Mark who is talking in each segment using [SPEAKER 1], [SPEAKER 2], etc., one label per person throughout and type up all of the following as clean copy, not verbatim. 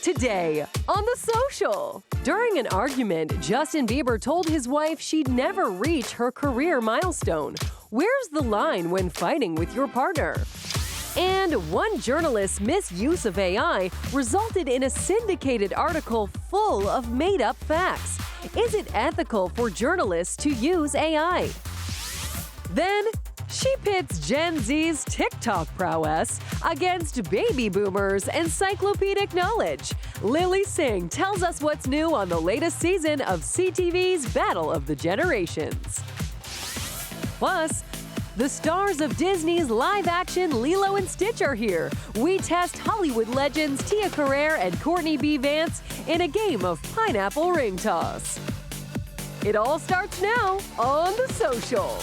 [SPEAKER 1] Today on The Social. During an argument, Justin Bieber told his wife she'd never reach her career milestone. Where's the line when fighting with your partner? And one journalist's misuse of AI resulted in a syndicated article full of made-up facts. Is it ethical for journalists to use AI? Then, she pits Gen Z's TikTok prowess against baby boomers' encyclopedic knowledge. Lilly Singh tells us what's new on the latest season of CTV's Battle of the Generations. Plus, the stars of Disney's live-action Lilo and Stitch are here. We test Hollywood legends Tia Carrere and Courtney B. Vance in a game of pineapple ring toss. It all starts now on The Social.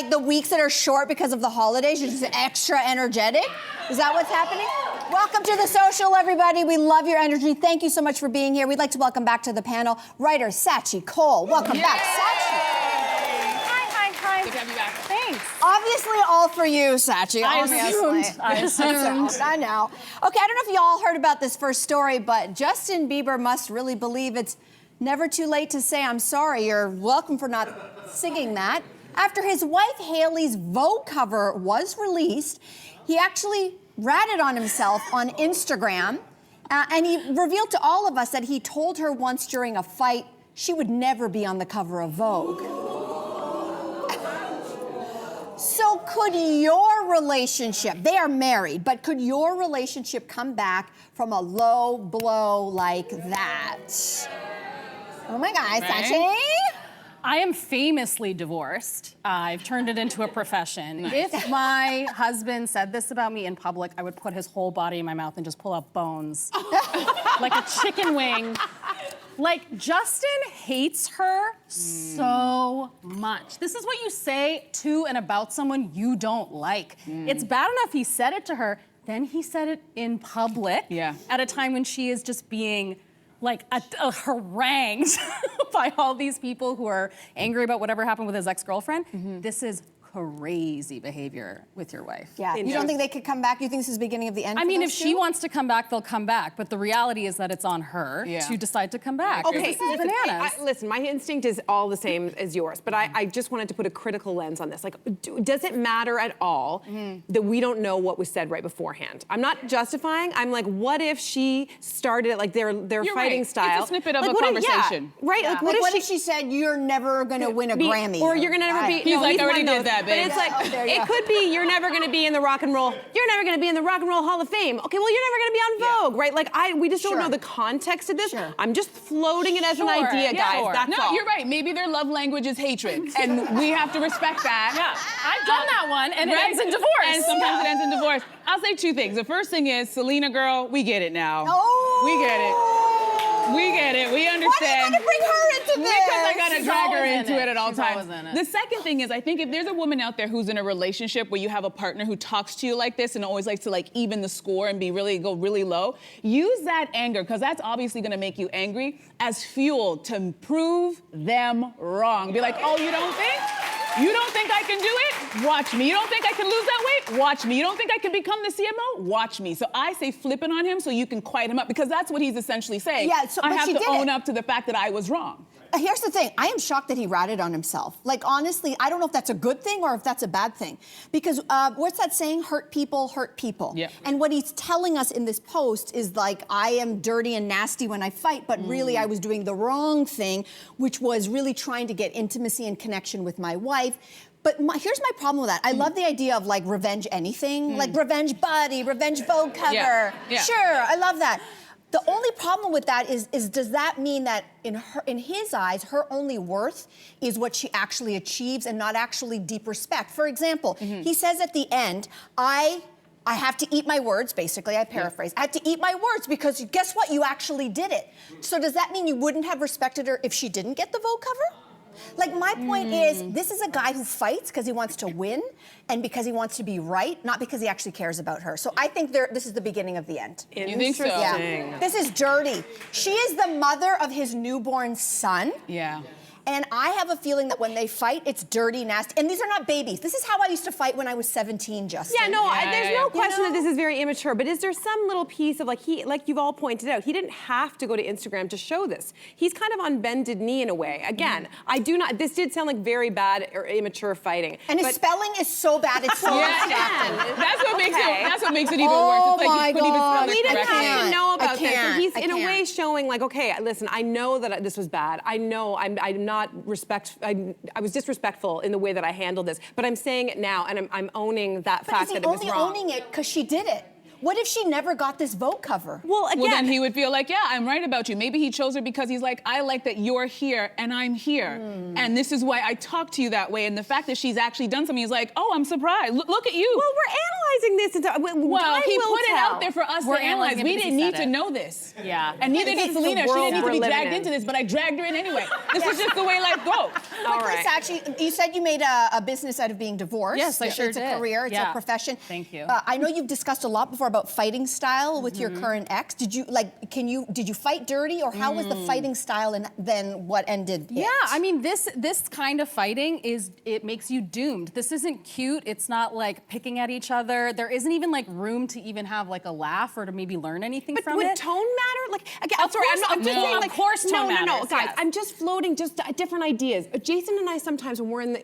[SPEAKER 2] The weeks that are short because of the holidays, you're just extra energetic? Is that what's happening? Welcome to The Social, everybody. We love your energy. Thank you so much for being here. We'd like to welcome back to the panel writer Scaachi Koul. Welcome back, Scaachi. Hi.
[SPEAKER 3] Good to have you back.
[SPEAKER 2] Thanks. Obviously all for you, Scaachi.
[SPEAKER 3] I assumed.
[SPEAKER 2] I know. Okay, I don't know if y'all heard about this first story, but Justin Bieber must really believe it's never too late to say I'm sorry. You're welcome for not singing that. After his wife Hailey's Vogue cover was released, he actually ratted on himself on Instagram, and he revealed to all of us that he told her once during a fight she would never be on the cover of Vogue. So could your relationship, they are married, but could your relationship come back from a low blow like that? Oh my God, Scaachi.
[SPEAKER 3] I am famously divorced. I've turned it into a profession. Nice. If my husband said this about me in public, I would put his whole body in my mouth and just pull out bones. Like a chicken wing. Like, Justin hates her so much. This is what you say to and about someone you don't like. It's bad enough he said it to her, then he said it in public at a time when she is just being like harangued by all these people who are angry about whatever happened with his ex-girlfriend. This is crazy behavior with your wife.
[SPEAKER 2] Yeah, you don't think they could come back? You think this is the beginning of the end?
[SPEAKER 3] I mean, if she wants to come back, they'll come back. But the reality is that it's on her to decide to come back.
[SPEAKER 4] Okay,
[SPEAKER 3] this is bananas.
[SPEAKER 4] Listen, my instinct is all the same as yours, but I just wanted to put a critical lens on this. Like, does it matter at all that we don't know what was said right beforehand? I'm not justifying. I'm like, what if she started it like their fighting style?
[SPEAKER 5] It's a snippet of a conversation.
[SPEAKER 4] Right? Like,
[SPEAKER 2] what if she said, you're never gonna win a Grammy?
[SPEAKER 4] Or you're gonna never be.
[SPEAKER 5] He's like, I already did that.
[SPEAKER 4] But it's like, it could be you're never going to be in the Rock and Roll Hall of Fame. Okay, well, you're never going to be on Vogue, right? Like, we just don't know the context of this. I'm just floating it as an idea, guys. That's all.
[SPEAKER 5] You're right. Maybe their love language is hatred, and we have to respect that.
[SPEAKER 3] I've done that one, and it ends in divorce.
[SPEAKER 5] And sometimes it ends in divorce. I'll say two things. The first thing is, Selena girl, we get it now. We get it. We get it. We understand.
[SPEAKER 2] Why do you gotta bring her into this?
[SPEAKER 5] Because I gotta drag her into it at all times.
[SPEAKER 3] In it.
[SPEAKER 5] The second thing is, I think if there's a woman out there who's in a relationship where you have a partner who talks to you like this and always likes to like even the score and go really low, use that anger, because that's obviously gonna make you angry, as fuel to prove them wrong. Be like, oh, you don't think? You don't think I can do it? Watch me. You don't think I can lose that weight? Watch me. You don't think I can become the CMO? Watch me. So I say flip it on him so you can quiet him up, because that's what he's essentially saying.
[SPEAKER 2] Yeah, so,
[SPEAKER 5] I
[SPEAKER 2] but
[SPEAKER 5] have
[SPEAKER 2] she
[SPEAKER 5] to
[SPEAKER 2] did
[SPEAKER 5] own
[SPEAKER 2] it.
[SPEAKER 5] up to the fact that I was wrong.
[SPEAKER 2] here's the thing. I am shocked that he ratted on himself. Like, honestly, I don't know if that's a good thing or if that's a bad thing. Because what's that saying? Hurt people hurt people.
[SPEAKER 5] Yeah.
[SPEAKER 2] And what he's telling us in this post is like, I am dirty and nasty when I fight, but really I was doing the wrong thing, which was really trying to get intimacy and connection with my wife. But here's my problem with that. I love the idea of like revenge anything, like revenge body, revenge Vogue cover.
[SPEAKER 5] Yeah.
[SPEAKER 2] Sure, I love that. The only problem with that is does that mean that in his eyes, her only worth is what she actually achieves and not actually deep respect? For example, he says at the end, I have to eat my words, basically, I paraphrase. I have to eat my words because guess what? You actually did it. So does that mean you wouldn't have respected her if she didn't get the Vogue cover? Like, my point is, this is a guy who fights because he wants to win and because he wants to be right, not because he actually cares about her. So I think this is the beginning of the end.
[SPEAKER 5] You think so?
[SPEAKER 2] Yeah. This is dirty. She is the mother of his newborn son.
[SPEAKER 5] Yeah.
[SPEAKER 2] And I have a feeling that when they fight, it's dirty, nasty. And these are not babies. This is how I used to fight when I was 17, Justin.
[SPEAKER 4] Yeah, no, there's no question
[SPEAKER 2] You know?
[SPEAKER 4] that this is very immature, but is there some little piece of like you've all pointed out, he didn't have to go to Instagram to show this. He's kind of on bended knee in a way. Again, this did sound like very bad or immature fighting.
[SPEAKER 2] And his spelling is so bad, it's so
[SPEAKER 4] Yeah,
[SPEAKER 5] That's what makes it even
[SPEAKER 2] Oh
[SPEAKER 5] worse. It's like
[SPEAKER 2] my
[SPEAKER 5] you couldn't even spell
[SPEAKER 2] God.
[SPEAKER 5] it
[SPEAKER 4] He didn't
[SPEAKER 5] correctly.
[SPEAKER 4] have to know about this. So he's in a
[SPEAKER 2] I
[SPEAKER 4] way
[SPEAKER 2] can't.
[SPEAKER 4] showing like, okay, listen, I know that this was bad. I know I'm not I was disrespectful in the way that I handled this, but I'm saying it now, and I'm owning that fact that it was wrong.
[SPEAKER 2] But is he only owning it because she did it? What if she never got this Vogue cover?
[SPEAKER 4] Well, again,
[SPEAKER 5] Well, then he would feel like, yeah, I'm right about you. Maybe he chose her because he's like, I like that you're here and I'm here. And this is why I talk to you that way. And the fact that she's actually done something, he's like, oh, I'm surprised. Look at you.
[SPEAKER 4] well, we're analyzing this.
[SPEAKER 5] Well, he put it out there for us
[SPEAKER 3] We're
[SPEAKER 5] to analyze.
[SPEAKER 3] analyzing it
[SPEAKER 5] We
[SPEAKER 3] because
[SPEAKER 5] didn't
[SPEAKER 3] he
[SPEAKER 5] need
[SPEAKER 3] said
[SPEAKER 5] to
[SPEAKER 3] it.
[SPEAKER 5] know this.
[SPEAKER 3] Yeah.
[SPEAKER 5] And neither did
[SPEAKER 4] It's the
[SPEAKER 5] Selena. She
[SPEAKER 4] world
[SPEAKER 5] didn't need to
[SPEAKER 4] we're
[SPEAKER 5] be
[SPEAKER 4] living
[SPEAKER 5] dragged
[SPEAKER 4] in.
[SPEAKER 5] into this, but I dragged her in anyway. This is just the way life goes.
[SPEAKER 2] Quickly, Scaachi, you said you made a business out of being divorced.
[SPEAKER 3] Yes, I sure
[SPEAKER 2] It's
[SPEAKER 3] did.
[SPEAKER 2] a career, it's a
[SPEAKER 3] Yeah.
[SPEAKER 2] profession.
[SPEAKER 3] Thank you.
[SPEAKER 2] I know you've discussed a lot before about fighting style with your current ex. Did you fight dirty, or how was the fighting style and then what ended it?
[SPEAKER 3] Yeah, I mean, this kind of fighting it makes you doomed. This isn't cute. It's not like picking at each other. There isn't even like room to even have like a laugh or to maybe learn anything
[SPEAKER 4] But
[SPEAKER 3] from
[SPEAKER 4] would
[SPEAKER 3] it.
[SPEAKER 4] tone matter? Like, again, I'm
[SPEAKER 3] Of
[SPEAKER 4] sorry,
[SPEAKER 3] course-
[SPEAKER 4] I'm just
[SPEAKER 3] no,
[SPEAKER 4] saying,
[SPEAKER 3] of
[SPEAKER 4] like,
[SPEAKER 3] course tone
[SPEAKER 4] no,
[SPEAKER 3] matters,
[SPEAKER 4] guys,
[SPEAKER 3] yes.
[SPEAKER 4] I'm just floating just different ideas. Jason and I sometimes, when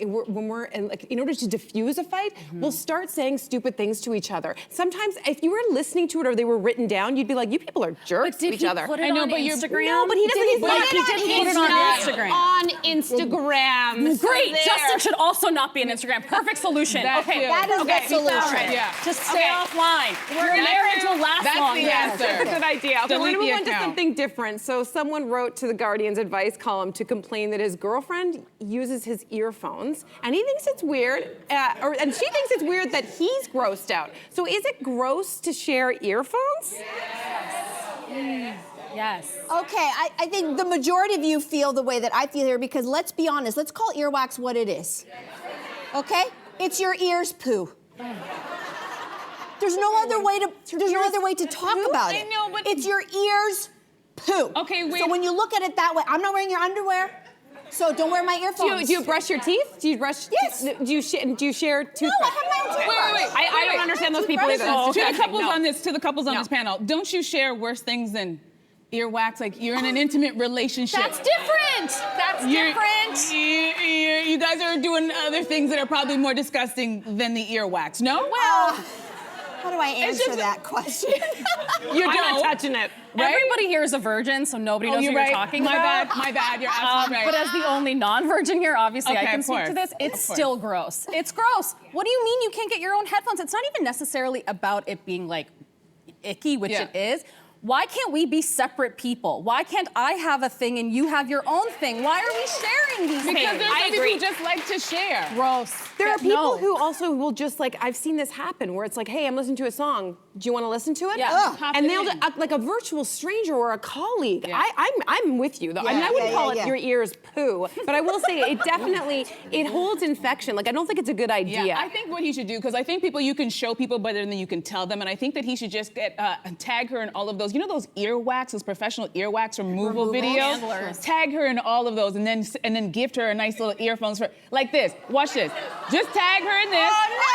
[SPEAKER 4] we're in, like, in order to diffuse a fight, we'll start saying stupid things to each other. Sometimes, if you were listening to it or they were written down, you'd be like, you people are jerks
[SPEAKER 3] But
[SPEAKER 4] to
[SPEAKER 3] did
[SPEAKER 4] each
[SPEAKER 3] he
[SPEAKER 4] other.
[SPEAKER 3] put it
[SPEAKER 5] I know,
[SPEAKER 3] on
[SPEAKER 5] but you're-
[SPEAKER 3] Instagram?
[SPEAKER 4] No, but he doesn't. He's not.
[SPEAKER 3] He didn't put it on
[SPEAKER 4] not
[SPEAKER 3] Instagram.
[SPEAKER 4] on Instagram.
[SPEAKER 3] Great.
[SPEAKER 4] There.
[SPEAKER 3] Justin should also not be on Instagram. Perfect solution.
[SPEAKER 5] That
[SPEAKER 3] okay.
[SPEAKER 5] too.
[SPEAKER 2] That is
[SPEAKER 3] okay.
[SPEAKER 2] the solution.
[SPEAKER 5] Right, yeah.
[SPEAKER 3] Just stay
[SPEAKER 4] Okay.
[SPEAKER 3] offline. Your
[SPEAKER 5] That's
[SPEAKER 3] marriage
[SPEAKER 5] it.
[SPEAKER 3] will last
[SPEAKER 5] That's
[SPEAKER 3] long.
[SPEAKER 5] the
[SPEAKER 3] Yes.
[SPEAKER 5] answer.
[SPEAKER 4] That's a good idea. Okay, we're
[SPEAKER 5] Delete
[SPEAKER 4] gonna move
[SPEAKER 5] the
[SPEAKER 4] on to
[SPEAKER 5] account.
[SPEAKER 4] something different. So someone wrote to the Guardian's advice column to complain that his girlfriend uses his earphones, and he thinks it's weird, and she thinks it's weird that he's grossed out. So is it gross to share earphones?
[SPEAKER 3] Yes.
[SPEAKER 2] Okay, I think the majority of you feel the way that I feel here because let's be honest, let's call earwax what it is. Okay? It's your ears poo. There's no other way to talk about it.
[SPEAKER 5] I know, but-
[SPEAKER 2] it's your ears poo.
[SPEAKER 5] Okay, wait.
[SPEAKER 2] So when you look at it that way, I'm not wearing your underwear, so don't wear my earphones.
[SPEAKER 4] Do you brush your teeth? Do you brush?
[SPEAKER 2] Yes.
[SPEAKER 4] Do you share toothbrush?
[SPEAKER 2] No, I have my own toothbrush.
[SPEAKER 5] Wait.
[SPEAKER 4] I don't understand those people either.
[SPEAKER 2] Toothbrushes.
[SPEAKER 5] To the couples
[SPEAKER 4] No.
[SPEAKER 5] on this, this panel, don't you share worse things than earwax? Like you're in an intimate relationship.
[SPEAKER 3] That's different. That's different.
[SPEAKER 5] You guys are doing other things that are probably more disgusting than the earwax. No?
[SPEAKER 2] Well, how do I answer
[SPEAKER 5] just-
[SPEAKER 2] that question?
[SPEAKER 5] You
[SPEAKER 4] I'm
[SPEAKER 5] don't.
[SPEAKER 4] not touching it.
[SPEAKER 5] Right?
[SPEAKER 3] Everybody here is a virgin, so nobody knows
[SPEAKER 5] you're
[SPEAKER 3] what
[SPEAKER 5] right.
[SPEAKER 3] you're talking
[SPEAKER 5] My
[SPEAKER 3] about.
[SPEAKER 5] bad. My bad. You're absolutely right.
[SPEAKER 3] But as the only non-virgin here, obviously I
[SPEAKER 5] Okay,
[SPEAKER 3] can
[SPEAKER 5] of
[SPEAKER 3] speak to
[SPEAKER 5] course.
[SPEAKER 3] this. It's
[SPEAKER 5] Of course.
[SPEAKER 3] still gross. It's gross. What do you mean you can't get your own headphones? It's not even necessarily about it being like icky, which
[SPEAKER 5] Yeah.
[SPEAKER 3] it is. Why can't we be separate people? Why can't I have a thing and you have your own thing? Why are we sharing these
[SPEAKER 5] because
[SPEAKER 3] things?
[SPEAKER 5] there's some people who just like to share.
[SPEAKER 3] Gross.
[SPEAKER 4] There are people
[SPEAKER 3] No.
[SPEAKER 4] who also will just like, I've seen this happen where it's like, hey, I'm listening to a song. Do you want to listen to it?
[SPEAKER 3] Yeah.
[SPEAKER 2] Ugh.
[SPEAKER 5] Pop
[SPEAKER 4] And
[SPEAKER 5] it
[SPEAKER 4] they'll
[SPEAKER 5] in.
[SPEAKER 4] like a virtual stranger or a colleague.
[SPEAKER 5] Yeah.
[SPEAKER 4] I'm with you though. I mean,
[SPEAKER 2] Yeah,
[SPEAKER 4] I wouldn't
[SPEAKER 2] yeah,
[SPEAKER 4] call
[SPEAKER 2] yeah,
[SPEAKER 4] it
[SPEAKER 2] yeah.
[SPEAKER 4] your ears poo, but I will say it definitely it holds infection. Like I don't think it's a good idea.
[SPEAKER 5] Yeah, I think what he should do, because I think you can show people better than you can tell them, and I think that he should just get tag her in all of those. You know those earwax, those professional earwax removal videos?
[SPEAKER 3] Handlers.
[SPEAKER 5] Tag her in all of those, and then gift her a nice little earphones for like this. Watch this. Just tag her in this.
[SPEAKER 2] Oh, no!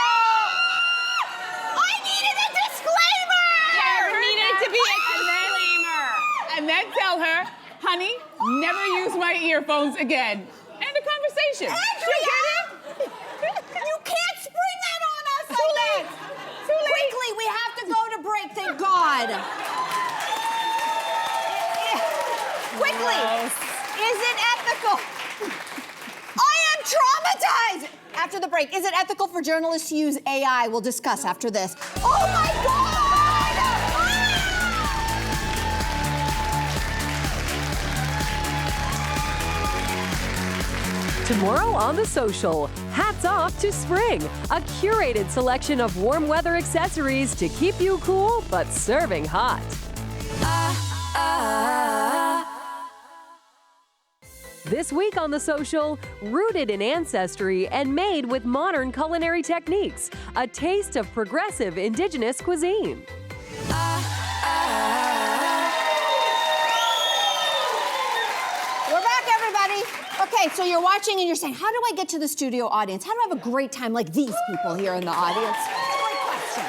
[SPEAKER 2] I needed a disclaimer!
[SPEAKER 5] Tag her in
[SPEAKER 4] needed
[SPEAKER 5] that,
[SPEAKER 4] to be a disclaimer.
[SPEAKER 5] and then tell her, honey, Never use my earphones again. End of conversation.
[SPEAKER 2] Andrea! You can't spring that on us like that.
[SPEAKER 5] Too late.
[SPEAKER 2] Quickly, we have to go to break, thank God. Quickly, is it ethical? I am traumatized! After the break, is it ethical for journalists to use AI? We'll discuss after this. Oh my God!
[SPEAKER 1] Tomorrow on The Social, hats off to spring, a curated selection of warm weather accessories to keep you cool but serving hot. This week on The Social, rooted in ancestry and made with modern culinary techniques, a taste of progressive indigenous cuisine.
[SPEAKER 2] We're back, everybody. Okay, so you're watching and you're saying, how do I get to the studio audience? How do I have a great time like these people here in the audience? Great question.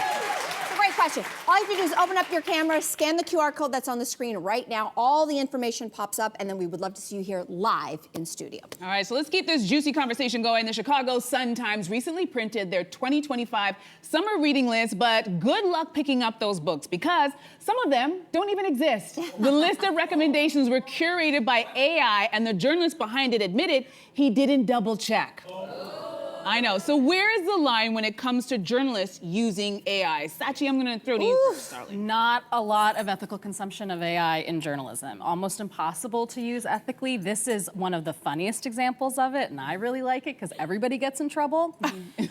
[SPEAKER 2] It's a great question. All you have to do is open up your camera, scan the QR code that's on the screen right now. All the information pops up, and then we would love to see you here live in studio.
[SPEAKER 5] All right, so let's keep this juicy conversation going. The Chicago Sun-Times recently printed their 2025 summer reading list, but good luck picking up those books because some of them don't even exist. The list of recommendations were curated by AI, and the journalist behind it admitted he didn't double check. I know. So where is the line when it comes to journalists using AI? Scaachi, I'm going to throw to you first, darling.
[SPEAKER 3] Not a lot of ethical consumption of AI in journalism. Almost impossible to use ethically. This is one of the funniest examples of it, and I really like it because everybody gets in trouble.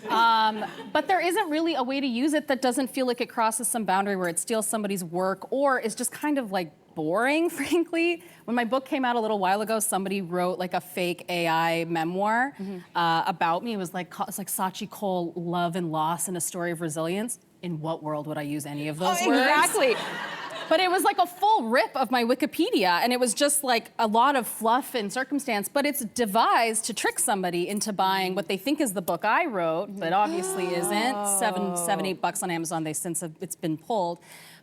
[SPEAKER 3] But there isn't really a way to use it that doesn't feel like it crosses some boundary where it steals somebody's work or is just kind of like boring, frankly. When my book came out a little while ago, somebody wrote like a fake AI memoir about me. It was like Scaachi Koul, Love and Loss and a Story of Resilience. In what world would I use any of those words?
[SPEAKER 4] Exactly.
[SPEAKER 3] But it was like a full rip of my Wikipedia, and it was just like a lot of fluff and circumstance, but it's devised to trick somebody into buying what they think is the book I wrote, but obviously isn't. $7-8 on Amazon, it's been pulled.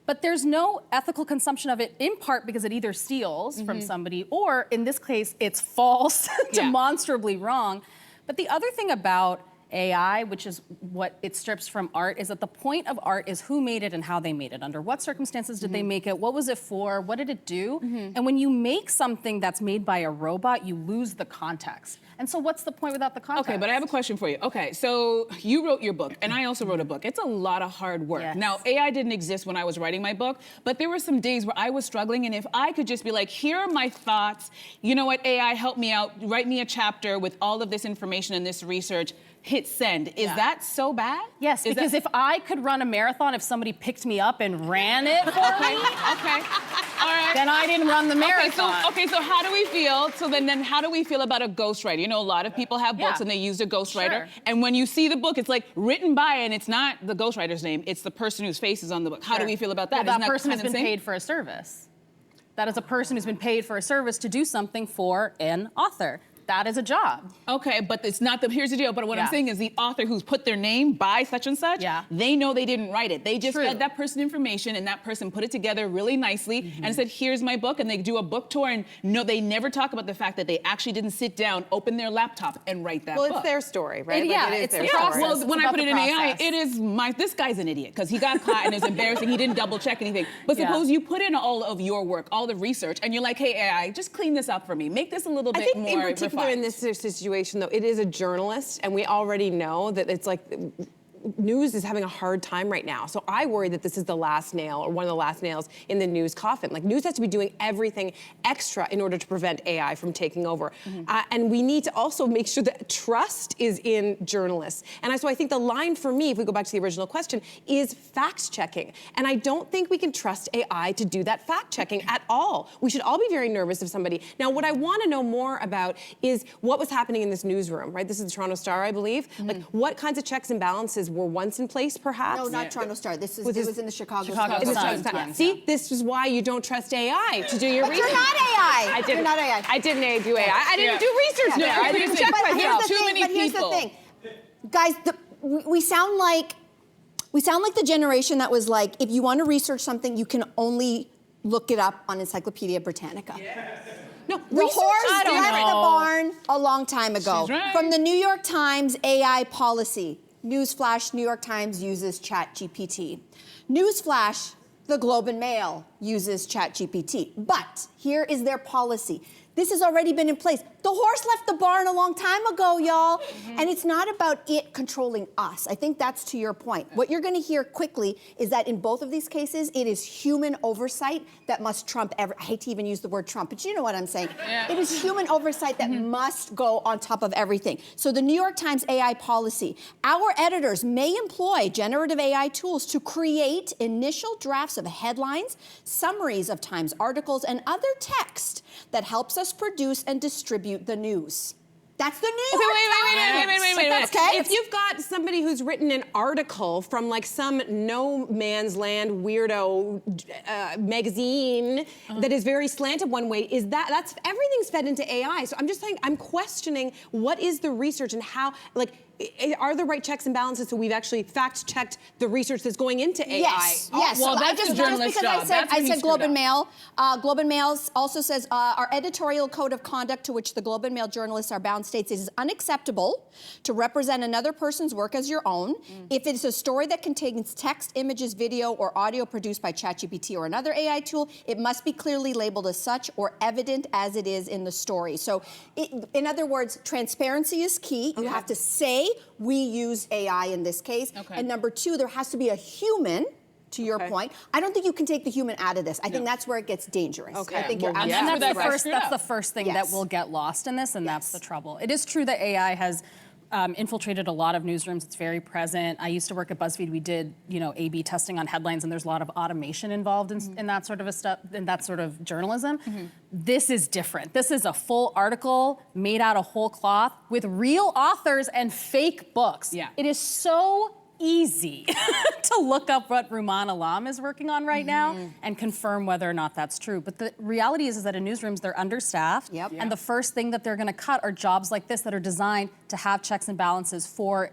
[SPEAKER 3] But there's no ethical consumption of it, in part because it either steals from somebody, or in this case, it's false, demonstrably wrong. But the other thing about AI, which is what it strips from art, is that the point of art is who made it and how they made it. Under what circumstances did they make it? What was it for? What did it do? And when you make something that's made by a robot, you lose the context. And so what's the point without the context?
[SPEAKER 5] Okay, but I have a question for you. Okay, so you wrote your book, and I also wrote a book. It's a lot of hard work.
[SPEAKER 3] Yes.
[SPEAKER 5] Now, AI didn't exist when I was writing my book, but there were some days where I was struggling, and if I could just be like, here are my thoughts, you know what, AI, help me out, write me a chapter with all of this information and this research, hit send. Is that so bad?
[SPEAKER 3] Yes, because if I could run a marathon, if somebody picked me up and ran it for me,
[SPEAKER 5] Okay, all right.
[SPEAKER 3] then I didn't run the marathon.
[SPEAKER 5] Okay, so how do we feel? So then how do we feel about a ghostwriter? You know, a lot of people have books and they use a ghostwriter.
[SPEAKER 3] Sure.
[SPEAKER 5] And when you see the book, it's like written by, and it's not the ghostwriter's name, it's the person whose face is on the book. How do we feel about that?
[SPEAKER 3] Well,
[SPEAKER 5] Isn't
[SPEAKER 3] that person has
[SPEAKER 5] kind of
[SPEAKER 3] been
[SPEAKER 5] insane?
[SPEAKER 3] paid for a service. That is a person who's been paid for a service to do something for an author. That is a job.
[SPEAKER 5] Okay, but it's not here's the deal, but what I'm saying is the author who's put their name by such and such, they know they didn't write it. They just fed that person information, and that person put it together really nicely and said, here's my book, and they do a book tour, and no, they never talk about the fact that they actually didn't sit down, open their laptop, and write that book.
[SPEAKER 4] Well, it's their story, right?
[SPEAKER 3] It's
[SPEAKER 4] their
[SPEAKER 3] the
[SPEAKER 4] story.
[SPEAKER 3] process.
[SPEAKER 5] Well, when
[SPEAKER 3] It's
[SPEAKER 5] I
[SPEAKER 3] about
[SPEAKER 5] put it
[SPEAKER 3] the
[SPEAKER 5] in AI,
[SPEAKER 3] process.
[SPEAKER 5] it is this guy's an idiot because he got caught and it's embarrassing. He didn't double check anything. But suppose you put in all of your work, all the research, and you're like, hey, AI, just clean this up for me. Make this a little bit more
[SPEAKER 4] I think in particular
[SPEAKER 5] refined.
[SPEAKER 4] in this situation, though, it is a journalist, and we already know that it's like news is having a hard time right now. So I worry that this is the last nail, or one of the last nails in the news coffin. Like, news has to be doing everything extra in order to prevent AI from taking over. And we need to also make sure that trust is in journalists. And so I think the line for me, if we go back to the original question, is fact checking. And I don't think we can trust AI to do that fact checking at all. We should all be very nervous of somebody. Now, what I want to know more about is what was happening in this newsroom, right? This is the Toronto Star, I believe. Like, what kinds of checks and balances were once in place, perhaps?
[SPEAKER 2] No, not Toronto Star. It was in the Chicago Star.
[SPEAKER 3] Chicago
[SPEAKER 4] In the
[SPEAKER 3] Sun.
[SPEAKER 4] Chicago Sun. See, this is why you don't trust AI to do your
[SPEAKER 2] But
[SPEAKER 4] research.
[SPEAKER 2] you're not AI.
[SPEAKER 4] I didn't.
[SPEAKER 2] You're not AI.
[SPEAKER 4] I didn't do AI. I didn't do research there. I didn't check
[SPEAKER 2] But
[SPEAKER 4] myself.
[SPEAKER 2] here's the thing, guys. We sound like the generation that was like, if you want to research something, you can only look it up on Encyclopedia Britannica.
[SPEAKER 4] No,
[SPEAKER 2] The horse left the barn a long time ago.
[SPEAKER 5] She's right.
[SPEAKER 2] From the New York Times AI policy. Newsflash, New York Times uses ChatGPT. Newsflash, the Globe and Mail uses ChatGPT. But here is their policy. This has already been in place. The horse left the barn a long time ago, y'all. And it's not about it controlling us. I think that's to your point. What you're gonna hear quickly is that in both of these cases, it is human oversight that must trump I hate to even use the word Trump, but you know what I'm saying.
[SPEAKER 5] Yeah.
[SPEAKER 2] It is human oversight that must go on top of everything. So the New York Times AI policy, our editors may employ generative AI tools to create initial drafts of headlines, summaries of Times articles, and other text that helps us produce and distribute the news. That's the New York Times.
[SPEAKER 4] Wait.
[SPEAKER 2] Okay?
[SPEAKER 4] If you've got somebody who's written an article from like some no man's land weirdo magazine that is very slanted one way, that's everything's fed into AI. So I'm just saying, I'm questioning what is the research and how, like, are the right checks and balances so we've actually fact-checked the research that's going into AI?
[SPEAKER 2] Yes.
[SPEAKER 5] Well,
[SPEAKER 2] So
[SPEAKER 5] that's the
[SPEAKER 2] just
[SPEAKER 5] journalist's
[SPEAKER 2] because
[SPEAKER 5] job. That's where
[SPEAKER 2] I
[SPEAKER 5] he
[SPEAKER 2] said Globe
[SPEAKER 5] screwed
[SPEAKER 2] and Mail. Globe and Mail also says our editorial code of conduct to which the Globe and Mail journalists are bound states it is unacceptable to represent another person's work as your own. If it's a story that contains text, images, video, or audio produced by ChatGPT or another AI tool, it must be clearly labeled as such or evident as it is in the story. So, in other words, transparency is key. You have to say we use AI in this case.
[SPEAKER 5] Okay.
[SPEAKER 2] And number two, there has to be a human, to your point. I don't think you can take the human out of this. I think that's where it gets dangerous.
[SPEAKER 4] Okay.
[SPEAKER 2] I think you're
[SPEAKER 5] Well,
[SPEAKER 2] absolutely
[SPEAKER 5] that's
[SPEAKER 2] right.
[SPEAKER 3] That's the first thing
[SPEAKER 2] Yes.
[SPEAKER 3] that will get lost in this, and that's the trouble. It is true that AI has infiltrated a lot of newsrooms. It's very present. I used to work at BuzzFeed. We did, A/B testing on headlines, and there's a lot of automation involved in that sort of journalism. This is different. This is a full article made out of whole cloth with real authors and fake books.
[SPEAKER 5] Yeah.
[SPEAKER 3] It is so easy to look up what Rumaan Alam is working on right now and confirm whether or not that's true. But the reality is that in newsrooms, they're understaffed.
[SPEAKER 2] Yep.
[SPEAKER 3] And the first thing that they're gonna cut are jobs like this that are designed to have checks and balances for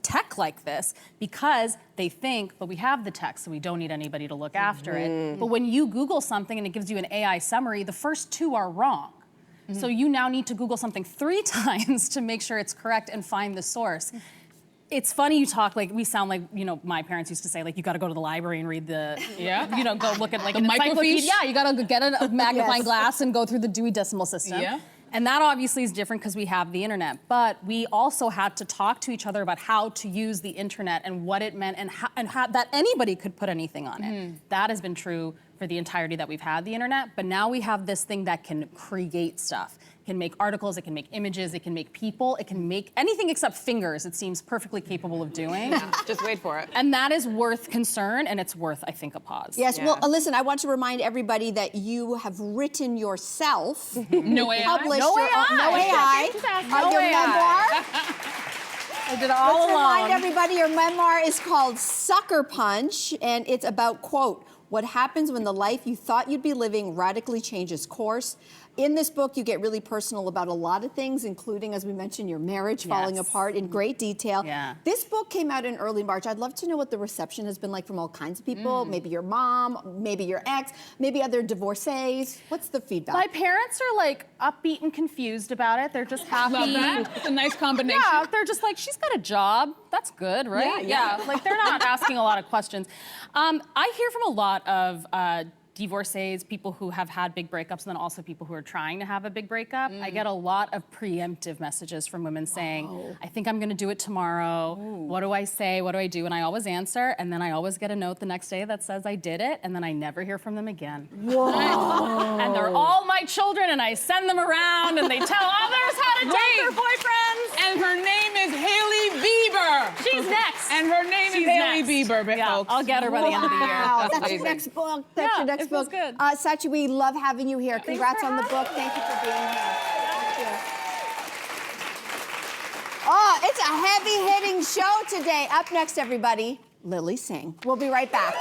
[SPEAKER 3] tech like this because they think, but we have the tech, so we don't need anybody to look after it. But when you Google something and it gives you an AI summary, the first two are wrong. So you now need to Google something 3 times to make sure it's correct and find the source. It's funny you talk like we sound like my parents used to say like you got to go to the library and read the go look at like an encyclopedia.
[SPEAKER 5] microfiche?
[SPEAKER 3] Yeah, you got to get a magnifying glass and go through the Dewey Decimal System.
[SPEAKER 5] Yeah.
[SPEAKER 3] And that obviously is different because we have the internet. But we also had to talk to each other about how to use the internet and what it meant and how that anybody could put anything on it. That has been true for the entirety that we've had the internet. But now we have this thing that can create stuff. It can make articles, it can make images, it can make people, it can make anything except fingers, it seems perfectly capable of doing.
[SPEAKER 4] Just wait for it.
[SPEAKER 3] And that is worth concern, and it's worth, I think, a pause.
[SPEAKER 2] Yes, well, listen, I want to remind everybody that you have written yourself,
[SPEAKER 5] No AI.
[SPEAKER 2] published
[SPEAKER 3] No
[SPEAKER 2] your own, no AI, your memoir.
[SPEAKER 3] I did it all
[SPEAKER 2] Let's remind
[SPEAKER 3] alone.
[SPEAKER 2] everybody your memoir is called Sucker Punch, and it's about, quote, what happens when the life you thought you'd be living radically changes course. In this book, you get really personal about a lot of things, including, as we mentioned, your marriage falling apart in great detail.
[SPEAKER 3] Yeah.
[SPEAKER 2] This book came out in early March. I'd love to know what the reception has been like from all kinds of people, maybe your mom, maybe your ex, maybe other divorcees. What's the feedback?
[SPEAKER 3] My parents are like upbeat and confused about it. They're just happy.
[SPEAKER 5] Love that. It's a nice combination.
[SPEAKER 3] Yeah, they're just like, she's got a job. That's good, right? Yeah. Like they're not asking a lot of questions. I hear from a lot of divorcees, people who have had big breakups, and then also people who are trying to have a big breakup. I get a lot of preemptive messages from women saying, I think I'm gonna do it tomorrow. What do I say? What do I do? And I always answer, and then I always get a note the next day that says I did it, and then I never hear from them again. Whoa. And they're all my children, and I send them around, and they tell others how to date their boyfriends.
[SPEAKER 5] And her name is Hailey Bieber.
[SPEAKER 3] She's next.
[SPEAKER 5] And her name is
[SPEAKER 3] She's
[SPEAKER 5] Hailey
[SPEAKER 3] next.
[SPEAKER 5] Bieber,
[SPEAKER 3] Yeah,
[SPEAKER 5] folks.
[SPEAKER 3] I'll get her by the end of the year.
[SPEAKER 2] Wow, that's
[SPEAKER 4] amazing.
[SPEAKER 2] your next book. That's your next
[SPEAKER 3] it feels
[SPEAKER 2] book.
[SPEAKER 3] good.
[SPEAKER 2] Scaachi, we love having you here. Congrats
[SPEAKER 3] for
[SPEAKER 2] on the
[SPEAKER 3] having
[SPEAKER 2] book. Thank you for being here. Thank you. Oh, it's a heavy-hitting show today. Up next, everybody, Lilly Singh. We'll be right back.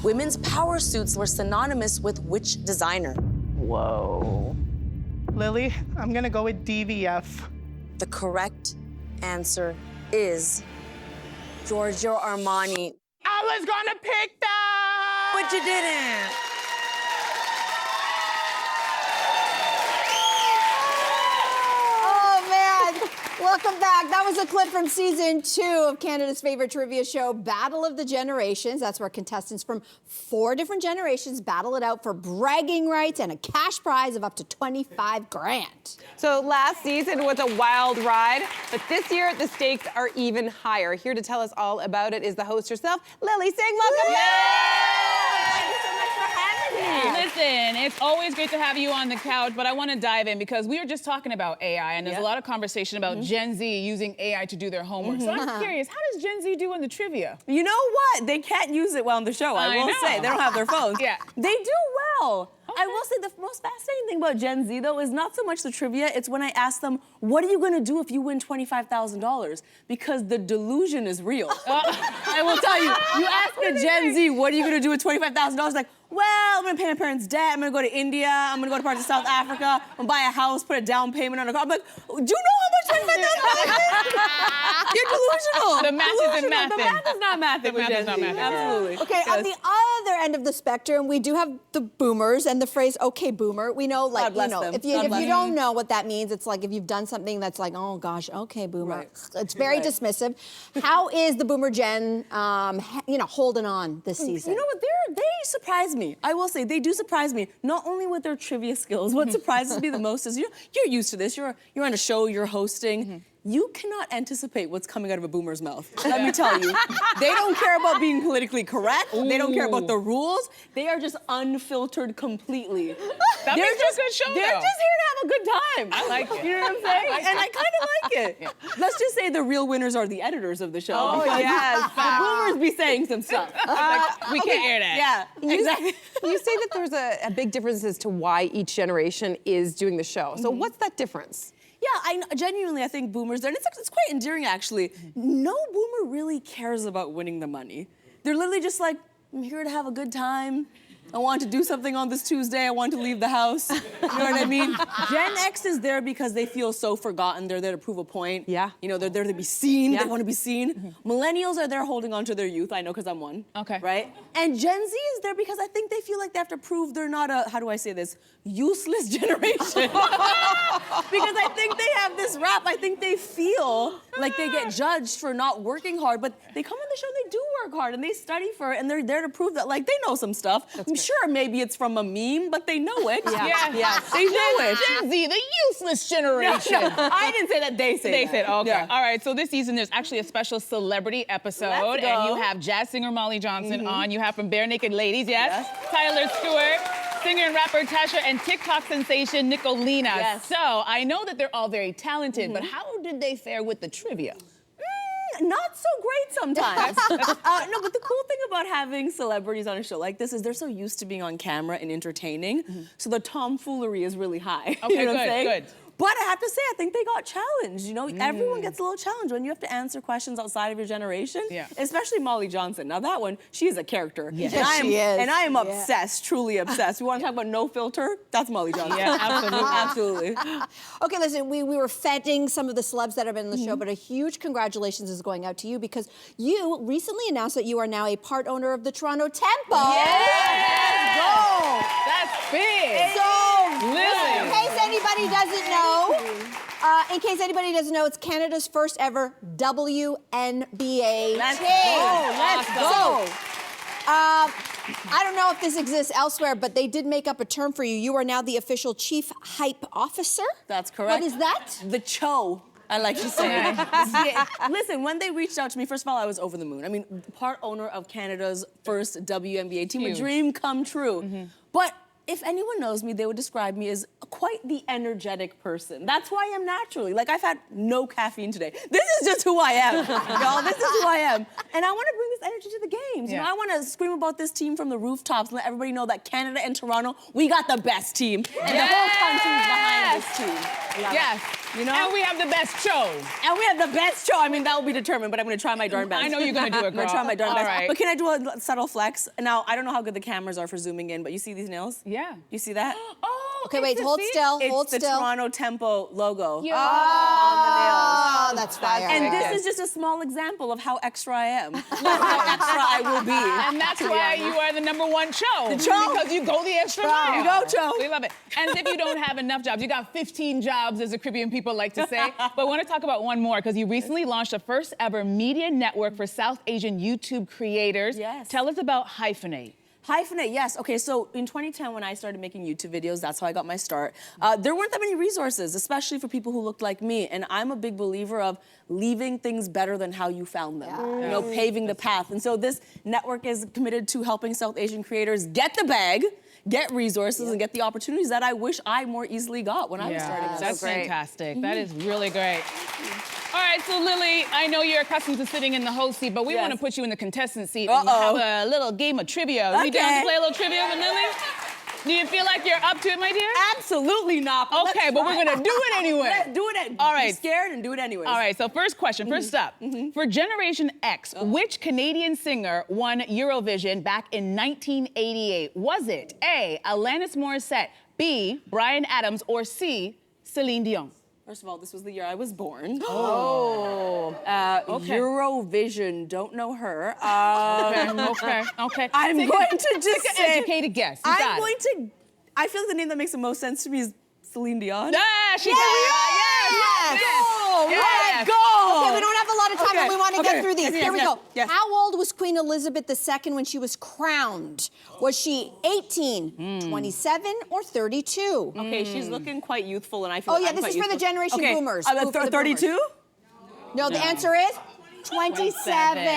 [SPEAKER 6] Women's power suits were synonymous with which designer?
[SPEAKER 7] Whoa.
[SPEAKER 6] Lily, I'm gonna go with DVF.
[SPEAKER 7] The correct answer is Giorgio Armani.
[SPEAKER 6] I was gonna pick that!
[SPEAKER 7] But you didn't.
[SPEAKER 2] Oh, man. Welcome back. That was a clip from season 2 of Canada's favorite trivia show, Battle of the Generations. That's where contestants from 4 different generations battle it out for bragging rights and a cash prize of up to 25 grand.
[SPEAKER 4] So last season was a wild ride, but this year the stakes are even higher. Here to tell us all about it is the host herself, Lilly. Singh, welcome.
[SPEAKER 5] Thank you so much for having me. Listen, it's always great to have you on the couch, but I want to dive in because we were just talking about AI, and there's a lot of conversation about Gen Z using AI to do their homework. So I'm curious, how does Gen Z do in the trivia?
[SPEAKER 8] You know what? They can't use it well on the show. I will say they don't have their phones.
[SPEAKER 5] Yeah.
[SPEAKER 8] They do well. I will say the most fascinating thing about Gen Z, though, is not so much the trivia. It's when I ask them, what are you going to do if you win $25,000? Because the delusion is real. I will tell you, you ask a Gen Z, what are you going to do with $25,000? Like, well, I'm going to pay my parents' debt. I'm going to go to India. I'm going to go to parts of South Africa. I'm going to buy a house, put a down payment on a car. I'm like, do you know how much $25,000 is? You're delusional.
[SPEAKER 5] The math isn't mathing.
[SPEAKER 8] The math is not mathing.
[SPEAKER 5] The math is not mathing.
[SPEAKER 8] Absolutely.
[SPEAKER 2] Okay, on the other end of the spectrum, we do have the boomers and the phrase "okay, boomer." We know, like,
[SPEAKER 8] God bless
[SPEAKER 2] you know,
[SPEAKER 8] them.
[SPEAKER 2] if you don't know what that means, it's like if you've done something that's like, oh gosh, okay, boomer.
[SPEAKER 8] Right.
[SPEAKER 2] It's very dismissive. How is the boomer gen, holding on this season?
[SPEAKER 8] You know what? They surprise me. I will say they do surprise me. Not only with their trivia skills. What surprises me the most is you're used to this. You're on a show. You're hosting. You cannot anticipate what's coming out of a boomer's mouth. Let me tell you. They don't care about being politically correct. They don't care about the rules. They are just unfiltered completely.
[SPEAKER 5] That makes it a good show,
[SPEAKER 8] They're
[SPEAKER 5] though.
[SPEAKER 8] just here to have a good time.
[SPEAKER 5] I like it.
[SPEAKER 8] You know what I'm saying? And I kind of like it. Let's just say the real winners are the editors of the show.
[SPEAKER 4] Oh, yes.
[SPEAKER 8] The boomers be saying some stuff.
[SPEAKER 5] We can't air that.
[SPEAKER 8] Yeah, exactly.
[SPEAKER 4] You say that there's a big difference as to why each generation is doing the show. So what's that difference?
[SPEAKER 8] Yeah, genuinely, I think boomers, and it's quite endearing, actually. No boomer really cares about winning the money. They're literally just like, I'm here to have a good time. I want to do something on this Tuesday. I want to leave the house. You know what I mean? Gen X is there because they feel so forgotten. They're there to prove a point.
[SPEAKER 4] Yeah.
[SPEAKER 8] You know, they're there to be seen. They want to be seen. Millennials are there holding on to their youth. I know because I'm one.
[SPEAKER 5] Okay.
[SPEAKER 8] Right? And Gen Z is there because I think they feel like they have to prove they're not a, how do I say this, useless generation. Because I think they have this rap. I think they feel like they get judged for not working hard, but they come on the show and they do work hard and they study for it and they're there to prove that, like, they know some stuff. I'm sure maybe it's from a meme, but they know it.
[SPEAKER 5] Yeah.
[SPEAKER 8] They know it.
[SPEAKER 5] Gen Z, the useless generation.
[SPEAKER 8] No, I didn't say that. They say
[SPEAKER 5] They
[SPEAKER 8] that.
[SPEAKER 5] said, okay.
[SPEAKER 8] Yeah.
[SPEAKER 5] All right, so this season there's actually a special celebrity episode.
[SPEAKER 8] Let's go.
[SPEAKER 5] And you have jazz singer Molly Johnson on. You have from Bare Naked Ladies, Tyler Stewart, singer and rapper Tasha, and TikTok sensation Nicolina.
[SPEAKER 8] Yes.
[SPEAKER 5] So I know that they're all very talented, but how did they fare with the trivia?
[SPEAKER 8] Not so great sometimes. No, but the cool thing about having celebrities on a show like this is they're so used to being on camera and entertaining, so the tomfoolery is really high.
[SPEAKER 5] Okay,
[SPEAKER 8] You know what I'm saying?
[SPEAKER 5] good.
[SPEAKER 8] But I have to say, I think they got challenged. You know, everyone gets a little challenged when you have to answer questions outside of your generation.
[SPEAKER 5] Yeah.
[SPEAKER 8] Especially Molly Johnson. Now that one, she is a character.
[SPEAKER 5] Yes.
[SPEAKER 8] And I am,
[SPEAKER 2] She is.
[SPEAKER 8] And I am obsessed, truly obsessed. We want to talk about no filter? That's Molly Johnson.
[SPEAKER 5] Yeah, absolutely.
[SPEAKER 8] Absolutely.
[SPEAKER 2] Okay, listen, we were feting some of the celebs that have been on the show, but a huge congratulations is going out to you because you recently announced that you are now a part owner of the Toronto Temple.
[SPEAKER 5] Let's
[SPEAKER 2] go!
[SPEAKER 5] That's big.
[SPEAKER 2] So,
[SPEAKER 5] Lily.
[SPEAKER 2] in case anybody doesn't know, it's Canada's first ever WNBA
[SPEAKER 8] Let's
[SPEAKER 2] team.
[SPEAKER 8] go. Let's go.
[SPEAKER 2] So, I don't know if this exists elsewhere, but they did make up a term for you. You are now the official chief hype officer.
[SPEAKER 8] That's correct.
[SPEAKER 2] What is that?
[SPEAKER 8] The cho, I like to say. Listen, when they reached out to me, first of all, I was over the moon. I mean, part owner of Canada's first WNBA team,
[SPEAKER 5] Huge.
[SPEAKER 8] a dream come true. But if anyone knows me, they would describe me as quite the energetic person. That's who I am naturally. Like, I've had no caffeine today. This is just who I am, y'all. This is who I am. And I want to bring this energy to the games. You know, I want to scream about this team from the rooftops and let everybody know that Canada and Toronto, we got the best team. And the whole country's behind this team.
[SPEAKER 5] Yes.
[SPEAKER 8] You know?
[SPEAKER 5] And we have the best show.
[SPEAKER 8] And we have the best show. I mean, that will be determined, but I'm going to try my darn best.
[SPEAKER 5] I know you're going to do it,
[SPEAKER 8] I'm going
[SPEAKER 5] girl.
[SPEAKER 8] to try my darn
[SPEAKER 5] All
[SPEAKER 8] best.
[SPEAKER 5] right.
[SPEAKER 8] But can I do a subtle flex? Now, I don't know how good the cameras are for zooming in, but you see these nails?
[SPEAKER 5] Yeah.
[SPEAKER 8] You see that?
[SPEAKER 5] Oh,
[SPEAKER 2] Okay, wait, hold still, hold
[SPEAKER 8] It's the
[SPEAKER 2] still.
[SPEAKER 8] Toronto Tempo logo.
[SPEAKER 2] Oh, that's fire.
[SPEAKER 8] And this is just a small example of how extra I am. How extra I will be.
[SPEAKER 5] And that's why you are the #1 cho.
[SPEAKER 8] The cho.
[SPEAKER 5] Because you go the extra mile.
[SPEAKER 8] You go, cho.
[SPEAKER 5] We love it. And as if you don't have enough jobs, you got 15 jobs, as the Caribbean people like to say. But I want to talk about one more, because you recently launched the first ever media network for South Asian YouTube creators.
[SPEAKER 8] Yes.
[SPEAKER 5] Tell us about Hyphenate.
[SPEAKER 8] Hyphenate, yes. Okay, so in 2010, when I started making YouTube videos, that's how I got my start. There weren't that many resources, especially for people who looked like me. And I'm a big believer of leaving things better than how you found them. You know, paving the path. And so this network is committed to helping South Asian creators get the bag, get resources, and get the opportunities that I wish I more easily got when I was starting this.
[SPEAKER 5] That's fantastic. That is really great. All right, so Lily, I know you're accustomed to sitting in the host seat, but we want to put you in the contestant seat and have a little game of trivia. Are you down to play a little trivia with Lily? Do you feel like you're up to it, my dear?
[SPEAKER 8] Absolutely not.
[SPEAKER 5] Okay, but we're gonna do it anyway.
[SPEAKER 8] Let's do it.
[SPEAKER 5] All right.
[SPEAKER 8] Be scared and do it anyways.
[SPEAKER 5] All right, so first question, first up. For Generation X, which Canadian singer won Eurovision back in 1988? Was it A, Alanis Morissette, B, Bryan Adams, or C, Celine Dion?
[SPEAKER 8] First of all, this was the year I was born.
[SPEAKER 5] Okay.
[SPEAKER 8] Eurovision, don't know her.
[SPEAKER 5] Okay.
[SPEAKER 8] I'm going to just
[SPEAKER 5] take
[SPEAKER 8] say...
[SPEAKER 5] an educated guess. You got it.
[SPEAKER 8] I feel like the name that makes the most sense to me is Celine Dion.
[SPEAKER 5] Ah, she got it. Yes.
[SPEAKER 8] Go!
[SPEAKER 2] Okay, we don't have a lot of time, but we want to get through these. Here we go.
[SPEAKER 8] Yes.
[SPEAKER 2] How old was Queen Elizabeth II when she was crowned? Was she 18, 27, or 32?
[SPEAKER 8] Okay, she's looking quite youthful, and I feel
[SPEAKER 2] Oh,
[SPEAKER 8] like
[SPEAKER 2] yeah,
[SPEAKER 8] I'm
[SPEAKER 2] this
[SPEAKER 8] quite
[SPEAKER 2] is for the
[SPEAKER 8] youthful.
[SPEAKER 2] Generation Boomers.
[SPEAKER 8] I'm
[SPEAKER 2] Who for the
[SPEAKER 8] 32?
[SPEAKER 2] No, the answer is 27.
[SPEAKER 8] Okay.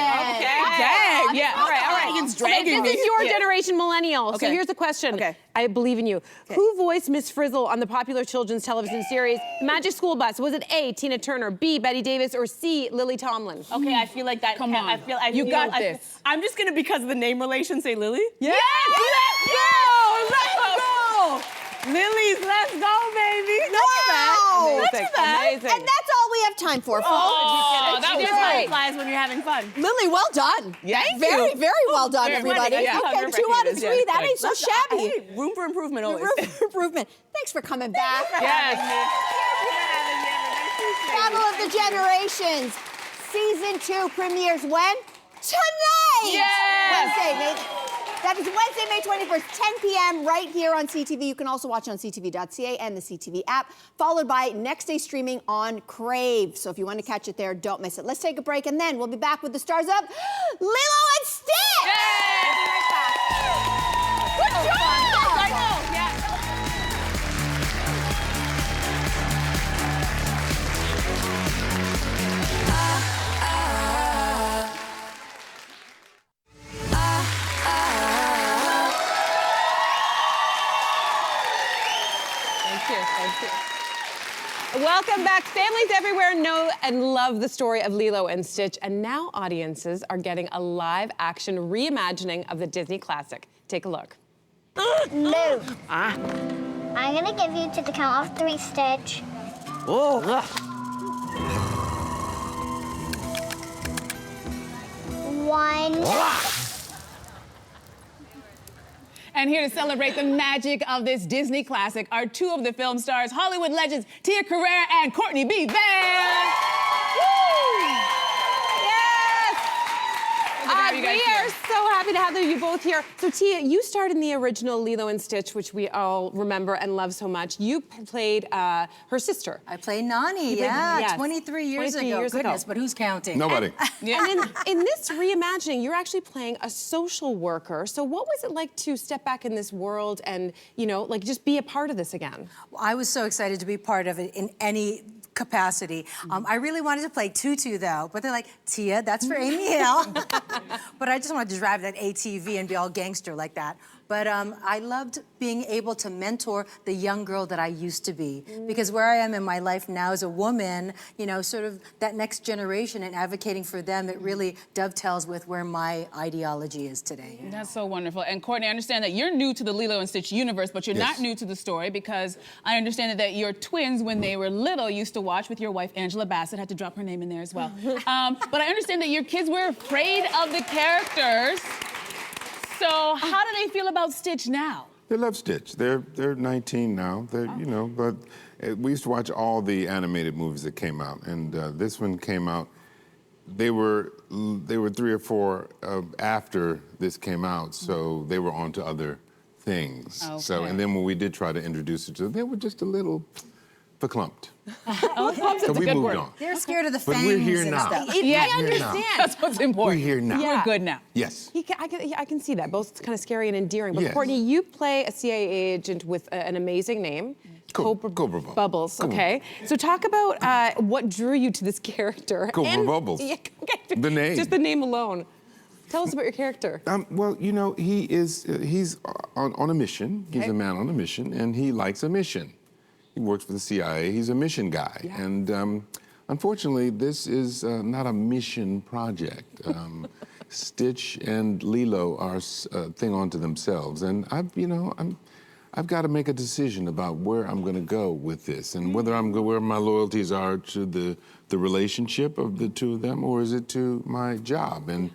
[SPEAKER 5] Yeah.
[SPEAKER 8] All right. It's dragging
[SPEAKER 4] This
[SPEAKER 8] me.
[SPEAKER 4] is your generation millennial. So
[SPEAKER 8] Okay.
[SPEAKER 4] here's the question.
[SPEAKER 8] Okay.
[SPEAKER 4] I believe in you. Who voiced Miss Frizzle on the popular children's television series Magic School Bus? Was it A, Tina Turner, B, Betty Davis, or C, Lily Tomlin?
[SPEAKER 8] Okay, I feel like that.
[SPEAKER 5] Come on.
[SPEAKER 8] I feel
[SPEAKER 5] You got this.
[SPEAKER 8] I'm just gonna, because of the name relation, say Lily.
[SPEAKER 4] Yes!
[SPEAKER 8] Let's go! Lily's, let's go, baby.
[SPEAKER 2] Wow.
[SPEAKER 4] Amazing.
[SPEAKER 2] And that's all we have time for, folks.
[SPEAKER 5] Oh, that was great.
[SPEAKER 8] Flies when you're having fun.
[SPEAKER 2] Lily, well done.
[SPEAKER 5] Thank
[SPEAKER 2] Very,
[SPEAKER 5] you.
[SPEAKER 2] very well done,
[SPEAKER 5] Very
[SPEAKER 2] everybody.
[SPEAKER 5] funny. Yeah.
[SPEAKER 2] Okay, 2 out of 3. That ain't so shabby.
[SPEAKER 8] Hey, room for improvement always.
[SPEAKER 2] Room for improvement. Thanks for coming back.
[SPEAKER 5] Yes.
[SPEAKER 2] Battle of the Generations. Season 2 premieres when? Tonight!
[SPEAKER 5] Yes!
[SPEAKER 2] That is Wednesday, May 21st, 10 p.m. right here on CTV. You can also watch on CTV.ca and the CTV app, followed by next day streaming on Crave. So if you want to catch it there, don't miss it. Let's take a break, and then we'll be back with the stars of Lilo and Stitch! Good job!
[SPEAKER 5] I know. Yeah.
[SPEAKER 4] Welcome back. Families everywhere know and love the story of Lilo and Stitch, and now audiences are getting a live-action reimagining of the Disney classic. Take a look.
[SPEAKER 9] Move. I'm gonna give you to the count of 3, Stitch.
[SPEAKER 6] Oh.
[SPEAKER 9] 1.
[SPEAKER 5] And here to celebrate the magic of this Disney classic are 2 of the film stars, Hollywood legends Tia Carrere and Courtney B. Vance.
[SPEAKER 4] We are so happy to have you both here. So Tia, you starred in the original Lilo and Stitch, which we all remember and love so much. You played her sister.
[SPEAKER 10] I played Nani,
[SPEAKER 4] yes.
[SPEAKER 10] 23 years
[SPEAKER 4] 23
[SPEAKER 10] ago.
[SPEAKER 4] years ago.
[SPEAKER 10] Goodness, but who's counting?
[SPEAKER 11] Nobody.
[SPEAKER 4] And in this reimagining, you're actually playing a social worker. So what was it like to step back in this world and, you know, like just be a part of this again?
[SPEAKER 10] Well, I was so excited to be part of it in any capacity. I really wanted to play Tutu, though, but they're like, Tia, that's for Amy Hill. But I just wanted to drive that ATV and be all gangster like that. But I loved being able to mentor the young girl that I used to be. Because where I am in my life now as a woman, you know, sort of that next generation and advocating for them, it really dovetails with where my ideology is today.
[SPEAKER 5] That's so wonderful. And Courtney, I understand that you're new to the Lilo and Stitch universe, but you're not new to the story, because I understand that your twins, when they were little, used to watch with your wife, Angela Bassett. Had to drop her name in there as well. But I understand that your kids were afraid of the characters. So how do they feel about Stitch now?
[SPEAKER 11] They love Stitch. They're 19 now. They're but we used to watch all the animated movies that came out, and this one came out. They were 3 or 4 after this came out, so they were on to other things.
[SPEAKER 5] Okay.
[SPEAKER 11] So, and then when we did try to introduce it to them, they were just a little verklumped.
[SPEAKER 4] So
[SPEAKER 11] we moved on.
[SPEAKER 10] They're scared of the
[SPEAKER 11] But
[SPEAKER 10] fangs
[SPEAKER 11] we're here
[SPEAKER 10] and
[SPEAKER 11] now.
[SPEAKER 10] stuff.
[SPEAKER 4] I understand.
[SPEAKER 5] That's what's important.
[SPEAKER 11] We're here now.
[SPEAKER 4] Yeah.
[SPEAKER 5] We're good now.
[SPEAKER 11] Yes.
[SPEAKER 4] I can see that. Both kind of scary and endearing. But
[SPEAKER 11] Yes.
[SPEAKER 4] Courtney, you play a CIA agent with an amazing name.
[SPEAKER 11] Cobra
[SPEAKER 4] Bubbles.
[SPEAKER 11] Cobra.
[SPEAKER 4] Okay. So talk about what drew you to this character.
[SPEAKER 11] Cobra Bubbles.
[SPEAKER 4] Yeah, okay.
[SPEAKER 11] The name.
[SPEAKER 4] Just the name alone. Tell us about your character.
[SPEAKER 11] Well, he's on a mission. He's a man on a mission, and he likes a mission. He works for the CIA. He's a mission guy. Yeah. And unfortunately, this is not a mission project. Stitch and Lilo are a thing unto themselves. And I've got to make a decision about where I'm going to go with this, and whether where my loyalties are to the relationship of the two of them, or is it to my job? And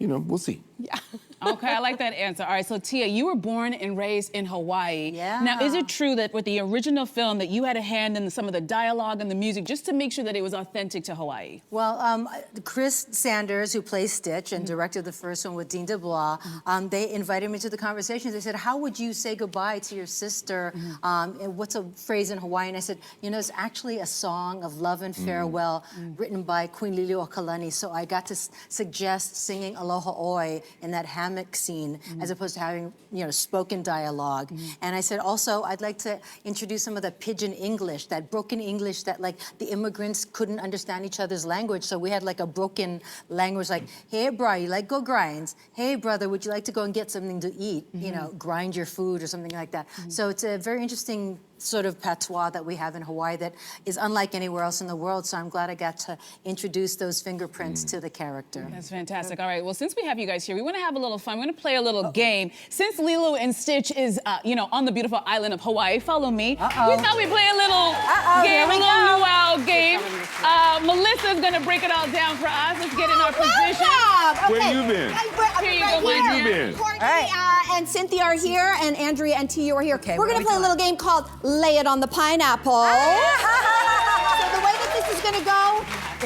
[SPEAKER 11] we'll see.
[SPEAKER 4] Yeah.
[SPEAKER 5] Okay, I like that answer. All right, so Tia, you were born and raised in Hawaii.
[SPEAKER 10] Yeah.
[SPEAKER 5] Now, is it true that with the original film that you had a hand in some of the dialogue and the music just to make sure that it was authentic to Hawaii?
[SPEAKER 10] Well, Chris Sanders, who plays Stitch and directed the first one with Dean DeBlois, they invited me to the conversations. They said, how would you say goodbye to your sister? And what's a phrase in Hawaiian? I said, it's actually a song of love and farewell written by Queen Lili Okalani. So I got to suggest singing Aloha Oi in that hammock scene, as opposed to having, spoken dialogue. And I said, also, I'd like to introduce some of the pidgin English, that broken English that, the immigrants couldn't understand each other's language. So we had, a broken language, like, hey, bro, you like go grinds? Hey, brother, would you like to go and get something to eat? Grind your food or something like that. So it's a very interesting sort of patois that we have in Hawaii that is unlike anywhere else in the world. So I'm glad I got to introduce those fingerprints to the character.
[SPEAKER 5] That's fantastic. All right, well, since we have you guys here, we want to have a little fun. We're going to play a little game. Since Lilo and Stitch is, on the beautiful island of Hawaii, follow me. We thought we'd play a little game, a little luau game. Melissa's going to break it all down for us. Let's get in our position.
[SPEAKER 11] Where you been?
[SPEAKER 5] Here you go,
[SPEAKER 11] Where you been?
[SPEAKER 2] Courtney and Cynthia are here, and Andrea and Tia are here. We're going to play a little game called Lay It on the Pineapple. So the way that this is going to go,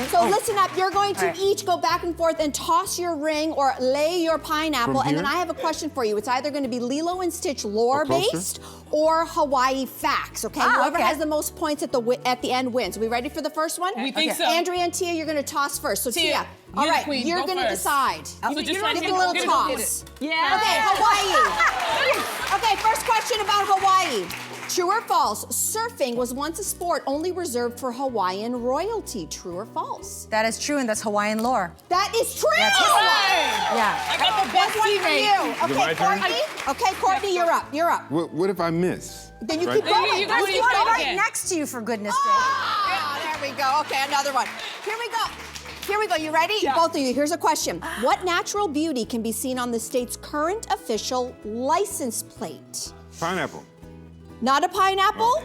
[SPEAKER 2] so listen up, you're going to each go back and forth and toss your ring or lay your pineapple, and then I have a question for you. It's either going to be Lilo and Stitch lore-based or Hawaii facts, okay? Whoever has the most points at the end wins. Are we ready for the first one?
[SPEAKER 5] We think so.
[SPEAKER 2] Andrea and Tia, you're going to toss first. So Tia, all right, you're going to decide.
[SPEAKER 5] So just
[SPEAKER 2] Give
[SPEAKER 5] like
[SPEAKER 2] a little toss.
[SPEAKER 4] Yeah.
[SPEAKER 2] Okay, Hawaii. Okay, first question about Hawaii. True or false? Surfing was once a sport only reserved for Hawaiian royalty. True or false?
[SPEAKER 10] That is true, and that's Hawaiian lore.
[SPEAKER 2] That is true!
[SPEAKER 10] Yeah.
[SPEAKER 5] I got the best
[SPEAKER 2] One for you.
[SPEAKER 11] Is it my
[SPEAKER 2] Okay,
[SPEAKER 11] turn?
[SPEAKER 2] Courtney. Okay, Courtney, you're up. You're up.
[SPEAKER 11] What if I miss?
[SPEAKER 2] Then you
[SPEAKER 11] Right?
[SPEAKER 2] keep going.
[SPEAKER 5] You go
[SPEAKER 2] Keep
[SPEAKER 5] again.
[SPEAKER 2] going.
[SPEAKER 10] Right next to you, for goodness sake.
[SPEAKER 2] Ah, there we go. Okay, another one. Here we go. Here we go. You ready? Both of you. Here's a question. What natural beauty can be seen on the state's current official license plate?
[SPEAKER 11] Pineapple.
[SPEAKER 2] Not a pineapple?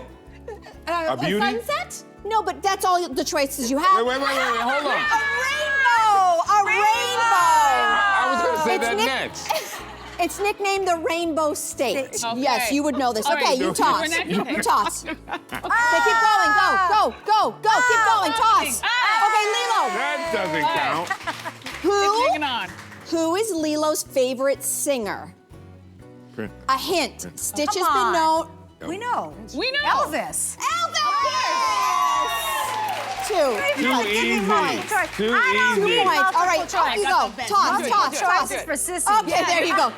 [SPEAKER 11] A beauty?
[SPEAKER 2] sunset? No, but that's all the choices you have.
[SPEAKER 11] Wait, hold on.
[SPEAKER 2] A rainbow! A rainbow!
[SPEAKER 11] I was going to say
[SPEAKER 2] It's
[SPEAKER 11] that
[SPEAKER 2] Nick-
[SPEAKER 11] next.
[SPEAKER 2] It's nicknamed the Rainbow State.
[SPEAKER 5] Okay.
[SPEAKER 2] Yes, you would know this.
[SPEAKER 5] All
[SPEAKER 2] Okay,
[SPEAKER 5] right,
[SPEAKER 2] you
[SPEAKER 5] so
[SPEAKER 2] toss.
[SPEAKER 5] we're next.
[SPEAKER 2] You toss. Okay, keep going. Go. Keep going. Toss. Okay, Lilo.
[SPEAKER 11] That doesn't count.
[SPEAKER 5] Hang on.
[SPEAKER 2] Who is Lilo's favorite singer?
[SPEAKER 11] Okay.
[SPEAKER 2] A hint. Stitch has
[SPEAKER 10] Come
[SPEAKER 2] been
[SPEAKER 10] on.
[SPEAKER 2] known.
[SPEAKER 10] We know.
[SPEAKER 5] We know.
[SPEAKER 10] Elvis.
[SPEAKER 2] Two.
[SPEAKER 11] Too easy. Too easy.
[SPEAKER 2] Points. All right, off you go. Toss.
[SPEAKER 10] Choices for Sissy.
[SPEAKER 2] Okay, there you go.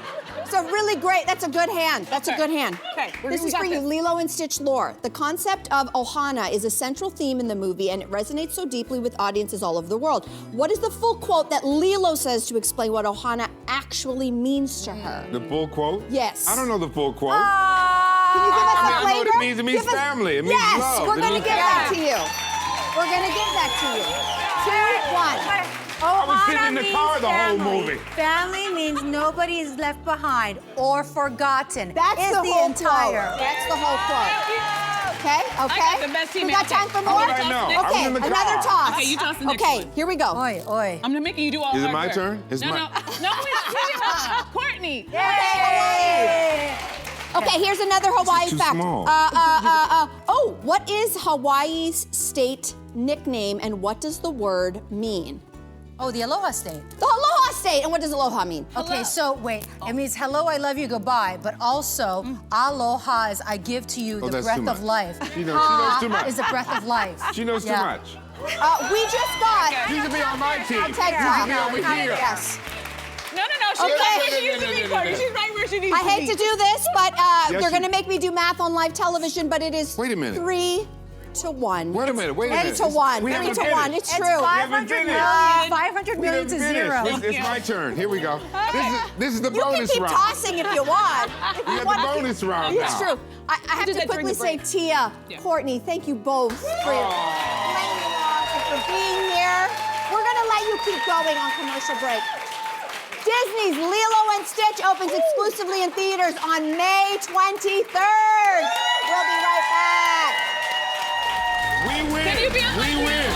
[SPEAKER 2] So really great. That's a good hand. That's a good hand.
[SPEAKER 5] Okay,
[SPEAKER 2] This
[SPEAKER 5] we
[SPEAKER 2] is
[SPEAKER 5] got
[SPEAKER 2] for you,
[SPEAKER 5] this.
[SPEAKER 2] Lilo and Stitch lore. The concept of ohana is a central theme in the movie, and it resonates so deeply with audiences all over the world. What is the full quote that Lilo says to explain what ohana actually means to her?
[SPEAKER 11] The full quote?
[SPEAKER 2] Yes.
[SPEAKER 11] I don't know the full quote.
[SPEAKER 2] Can you give us
[SPEAKER 11] I
[SPEAKER 2] a
[SPEAKER 11] know what
[SPEAKER 2] flavor?
[SPEAKER 11] it means. It means
[SPEAKER 2] Give us-
[SPEAKER 11] family. It means
[SPEAKER 2] yes,
[SPEAKER 11] love.
[SPEAKER 2] we're
[SPEAKER 11] It
[SPEAKER 2] going to
[SPEAKER 11] means
[SPEAKER 2] give that
[SPEAKER 11] family.
[SPEAKER 2] to you. We're going to give that to you. 2, 1.
[SPEAKER 11] I was sitting in the car the whole movie.
[SPEAKER 10] Family means nobody is left behind or forgotten.
[SPEAKER 2] That's
[SPEAKER 10] is
[SPEAKER 2] the whole
[SPEAKER 10] entire.
[SPEAKER 2] quote. That's the whole quote. Okay.
[SPEAKER 5] I got the best team
[SPEAKER 2] We got
[SPEAKER 5] answer.
[SPEAKER 2] time for
[SPEAKER 5] I'm
[SPEAKER 2] more?
[SPEAKER 5] gonna toss
[SPEAKER 11] know.
[SPEAKER 5] next.
[SPEAKER 11] I was
[SPEAKER 2] Okay,
[SPEAKER 11] in the car.
[SPEAKER 2] another toss.
[SPEAKER 5] Okay, you toss the next
[SPEAKER 2] Okay,
[SPEAKER 5] one.
[SPEAKER 2] here we go.
[SPEAKER 10] Oi, oi.
[SPEAKER 5] I'm making you do all
[SPEAKER 11] Is it
[SPEAKER 5] hard
[SPEAKER 11] my
[SPEAKER 5] work.
[SPEAKER 11] turn? It's
[SPEAKER 5] No,
[SPEAKER 11] my-
[SPEAKER 5] no, it's Tia. Courtney.
[SPEAKER 2] Okay, Hawaii. Okay, here's another Hawaii
[SPEAKER 11] too
[SPEAKER 2] fact.
[SPEAKER 11] small.
[SPEAKER 2] Oh, what is Hawaii's state nickname and what does the word mean?
[SPEAKER 10] Oh, the Aloha State.
[SPEAKER 2] The Aloha State, and what does aloha mean?
[SPEAKER 10] Okay, so wait, it means hello, I love you, goodbye, but also aloha is I give to you the
[SPEAKER 11] that's
[SPEAKER 10] breath
[SPEAKER 11] too
[SPEAKER 10] of
[SPEAKER 11] much.
[SPEAKER 10] life.
[SPEAKER 11] She knows too much.
[SPEAKER 10] Is the breath of life.
[SPEAKER 11] She knows too much.
[SPEAKER 2] We just got.
[SPEAKER 11] She should be on my team.
[SPEAKER 2] I'll take
[SPEAKER 11] She should be over here.
[SPEAKER 2] Yes.
[SPEAKER 5] No, she's right where she needs to be, Courtney. She's right where she needs
[SPEAKER 2] I
[SPEAKER 5] to be.
[SPEAKER 2] hate to do this, but
[SPEAKER 11] Yes,
[SPEAKER 2] they're going to make me do math on live television, but it is
[SPEAKER 11] Wait a minute.
[SPEAKER 2] 3 to 1.
[SPEAKER 11] Wait a minute.
[SPEAKER 2] 3 to 1. 3 to 1. It's true.
[SPEAKER 10] 500 million. 500
[SPEAKER 11] We
[SPEAKER 10] million
[SPEAKER 11] didn't
[SPEAKER 10] to
[SPEAKER 11] finish.
[SPEAKER 10] zero.
[SPEAKER 11] It's my turn. Here we go. This is the
[SPEAKER 2] You can
[SPEAKER 11] bonus
[SPEAKER 2] keep
[SPEAKER 11] round.
[SPEAKER 2] tossing if you want. If
[SPEAKER 11] We
[SPEAKER 2] you
[SPEAKER 11] got
[SPEAKER 2] want
[SPEAKER 11] the
[SPEAKER 2] to keep-
[SPEAKER 11] bonus round
[SPEAKER 2] It's
[SPEAKER 11] now.
[SPEAKER 2] true. I have
[SPEAKER 5] did
[SPEAKER 2] to
[SPEAKER 5] that during
[SPEAKER 2] quickly
[SPEAKER 5] the
[SPEAKER 2] say,
[SPEAKER 5] break.
[SPEAKER 2] Tia, Courtney, thank you both for playing along and for being here. We're going to let you keep going on commercial break. Disney's Lilo and Stitch opens exclusively in theaters on May 23rd. We'll be right back.
[SPEAKER 11] We win.
[SPEAKER 5] Can you be on
[SPEAKER 11] We win.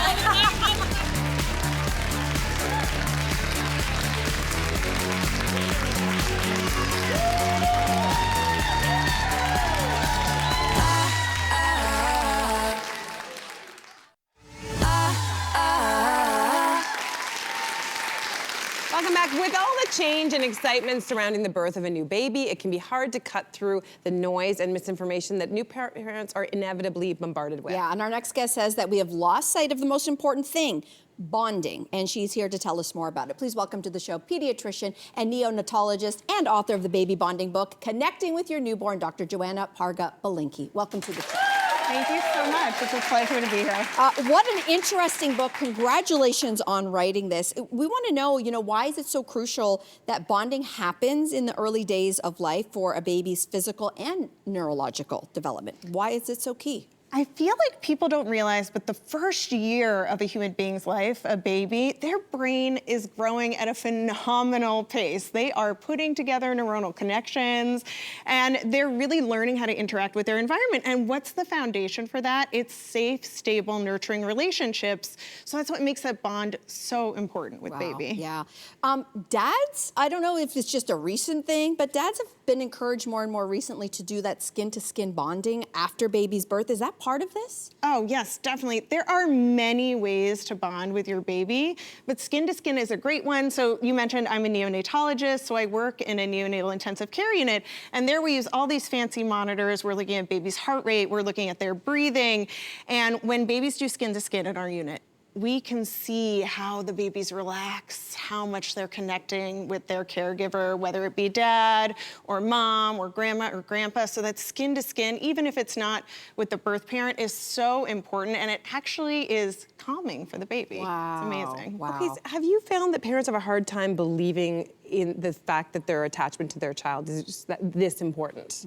[SPEAKER 4] Welcome back. With all the change and excitement surrounding the birth of a new baby, it can be hard to cut through the noise and misinformation that new parents are inevitably bombarded with.
[SPEAKER 2] Yeah, and our next guest says that we have lost sight of the most important thing, bonding, and she's here to tell us more about it. Please welcome to the show pediatrician and neonatologist and author of the baby bonding book, Connecting with Your Newborn, Dr. Joanna Parga-Balinki. Welcome to the show.
[SPEAKER 6] Thank you so much. It's a pleasure to be here.
[SPEAKER 2] What an interesting book. Congratulations on writing this. We want to know, why is it so crucial that bonding happens in the early days of life for a baby's physical and neurological development? Why is it so key?
[SPEAKER 6] I feel like people don't realize, but the first year of a human being's life, a baby, their brain is growing at a phenomenal pace. They are putting together neuronal connections, and they're really learning how to interact with their environment. And what's the foundation for that? It's safe, stable, nurturing relationships. So that's what makes that bond so important with baby.
[SPEAKER 2] Yeah. Dads, I don't know if it's just a recent thing, but dads have been encouraged more and more recently to do that skin-to-skin bonding after baby's birth. Is that part of this?
[SPEAKER 6] Oh, yes, definitely. There are many ways to bond with your baby, but skin to skin is a great one. So you mentioned I'm a neonatologist, so I work in a neonatal intensive care unit, and there we use all these fancy monitors. We're looking at baby's heart rate, we're looking at their breathing, and when babies do skin to skin in our unit, we can see how the babies relax, how much they're connecting with their caregiver, whether it be dad or mom or grandma or grandpa. So that skin to skin, even if it's not with the birth parent, is so important, and it actually is calming for the baby.
[SPEAKER 2] Wow.
[SPEAKER 6] It's amazing.
[SPEAKER 2] Wow.
[SPEAKER 4] Okay, so have you found that parents have a hard time believing in the fact that their attachment to their child is just this important?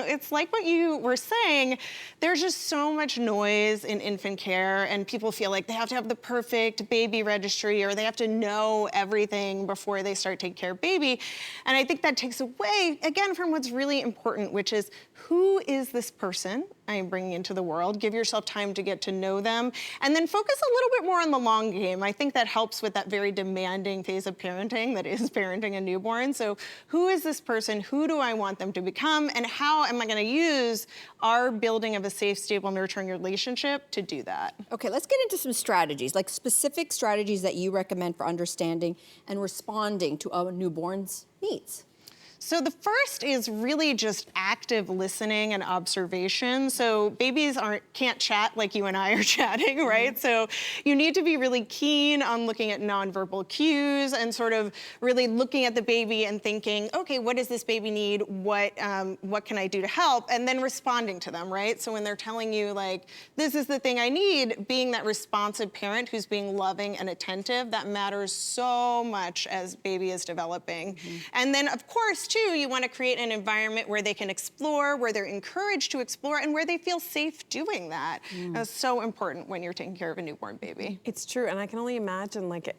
[SPEAKER 6] It's like what you were saying. There's just so much noise in infant care, and people feel like they have to have the perfect baby registry, or they have to know everything before they start taking care of baby. And I think that takes away, again, from what's really important, which is who is this person I am bringing into the world? Give yourself time to get to know them, and then focus a little bit more on the long game. I think that helps with that very demanding phase of parenting that is parenting a newborn. So who is this person? Who do I want them to become? And how am I going to use our building of a safe, stable, nurturing relationship to do that?
[SPEAKER 2] Okay, let's get into some strategies, like specific strategies that you recommend for understanding and responding to a newborn's needs.
[SPEAKER 6] So the first is really just active listening and observation. So babies can't chat like you and I are chatting, right? So you need to be really keen on looking at nonverbal cues and sort of really looking at the baby and thinking, okay, what does this baby need? What can I do to help? And then responding to them, right? So when they're telling you like, this is the thing I need, being that responsive parent who's being loving and attentive, that matters so much as baby is developing. And then of course, too, you want to create an environment where they can explore, where they're encouraged to explore, and where they feel safe doing that. That's so important when you're taking care of a newborn baby.
[SPEAKER 4] It's true, and I can only imagine, like,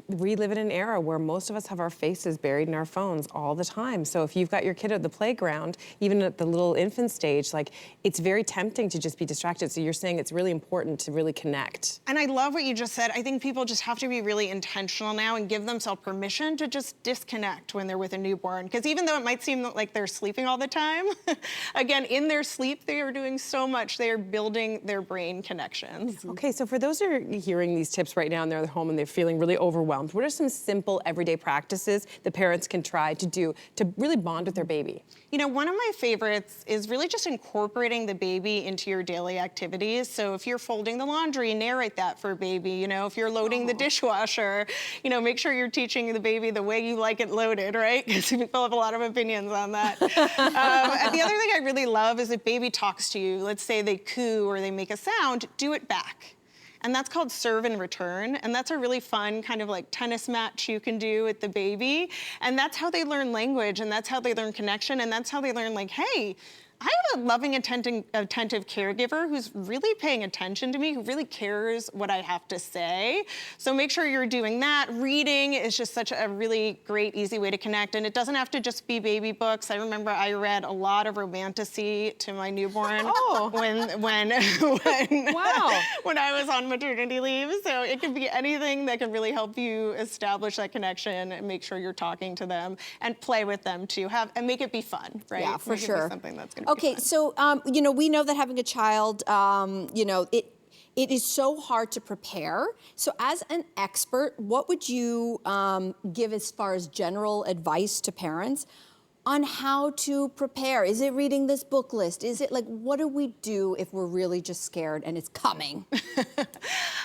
[SPEAKER 4] we live in an era where most of us have our faces buried in our phones all the time. So if you've got your kid at the playground, even at the little infant stage, like, it's very tempting to just be distracted. So you're saying it's really important to really connect.
[SPEAKER 6] And I love what you just said. I think people just have to be really intentional now and give themselves permission to just disconnect when they're with a newborn. Because even though it might seem like they're sleeping all the time, again, in their sleep, they are doing so much. They are building their brain connections.
[SPEAKER 4] Okay, so for those who are hearing these tips right now and they're at home and they're feeling really overwhelmed, what are some simple everyday practices the parents can try to do to really bond with their baby?
[SPEAKER 6] You know, one of my favorites is really just incorporating the baby into your daily activities. So if you're folding the laundry, narrate that for baby. You know, if you're loading the dishwasher, you know, make sure you're teaching the baby the way you like it loaded, right? Because people have a lot of opinions on that. And the other thing I really love is if baby talks to you, let's say they coo or they make a sound, do it back. And that's called serve and return. And that's a really fun kind of like tennis match you can do with the baby. And that's how they learn language, and that's how they learn connection, and that's how they learn like, hey, I have a loving, attentive caregiver who's really paying attention to me, who really cares what I have to say. So make sure you're doing that. Reading is just such a really great, easy way to connect. And it doesn't have to just be baby books. I remember I read a lot of romantasy to my newborn when I was on maternity leave. So it can be anything that can really help you establish that connection and make sure you're talking to them and play with them too. And make it be fun, right?
[SPEAKER 2] Yeah, for
[SPEAKER 6] make
[SPEAKER 2] sure.
[SPEAKER 6] It be something that's gonna
[SPEAKER 2] Okay, so, you know, we know that having a child, you know, it is so hard to prepare. So as an expert, what would you give as far as general advice to parents on how to prepare? Is it reading this book list? Is it like, what do we do if we're really just scared and it's coming?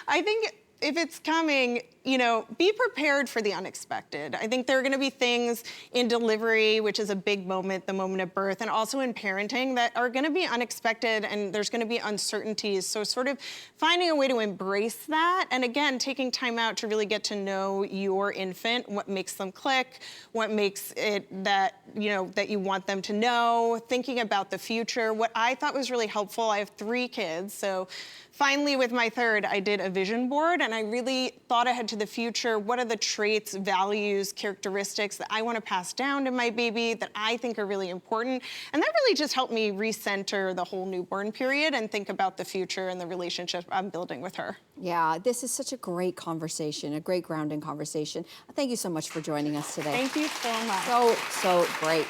[SPEAKER 6] I think if it's coming, you know, be prepared for the unexpected. I think there are gonna be things in delivery, which is a big moment, the moment of birth, and also in parenting that are gonna be unexpected, and there's gonna be uncertainties. So sort of finding a way to embrace that, and again, taking time out to really get to know your infant, what makes them click, what makes it that, you know, that you want them to know, thinking about the future. What I thought was really helpful, I have 3 kids, so finally with my third, I did a vision board, and I really thought ahead to the future. What are the traits, values, characteristics that I want to pass down to my baby that I think are really important? And that really just helped me recenter the whole newborn period and think about the future and the relationship I'm building with her.
[SPEAKER 2] Yeah, this is such a great conversation, a great grounding conversation. Thank you so much for joining us today.
[SPEAKER 6] Thank you so much.
[SPEAKER 2] So great.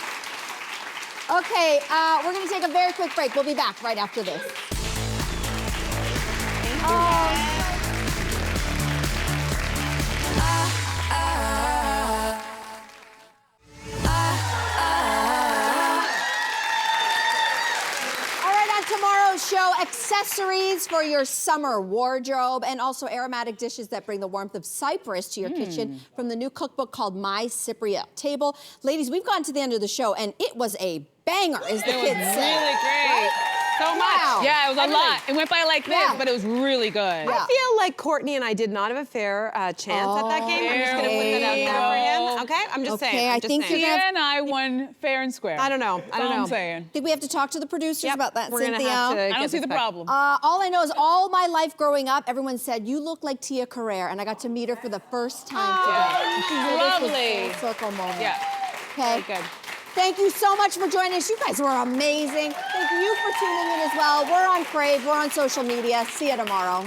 [SPEAKER 2] Okay, we're gonna take a very quick break. We'll be back right after this. Tomorrow's show, accessories for your summer wardrobe, and also aromatic dishes that bring the warmth of Cyprus to your kitchen from the new cookbook called My Cypriot Table. Ladies, we've gotten to the end of the show, and it was a banger, as the kids say.
[SPEAKER 5] Really great.
[SPEAKER 2] Right?
[SPEAKER 5] So much.
[SPEAKER 2] Wow.
[SPEAKER 5] Yeah, it was a lot. It went by like this, but it was really good.
[SPEAKER 2] Yeah.
[SPEAKER 4] I feel like Courtney and I did not have a fair chance at that game. I'm just gonna put that out there for him. Okay, I'm just saying.
[SPEAKER 2] I think
[SPEAKER 5] Tia and I won fair and square.
[SPEAKER 4] I don't know. I don't know.
[SPEAKER 5] I'm saying.
[SPEAKER 2] I think we have to talk to the producers about that,
[SPEAKER 4] We're
[SPEAKER 2] Cynthia.
[SPEAKER 4] gonna have to
[SPEAKER 5] I don't see the problem.
[SPEAKER 2] All I know is all my life growing up, everyone said, you look like Tia Carrere, and I got to meet her for the first time today.
[SPEAKER 5] She's
[SPEAKER 2] So this was
[SPEAKER 5] lovely.
[SPEAKER 2] a full circle moment.
[SPEAKER 5] Yeah.
[SPEAKER 2] Okay.
[SPEAKER 5] Very good.
[SPEAKER 2] Thank you so much for joining us. You guys were amazing. Thank you for tuning in as well. We're on Crave. We're on social media. See you tomorrow.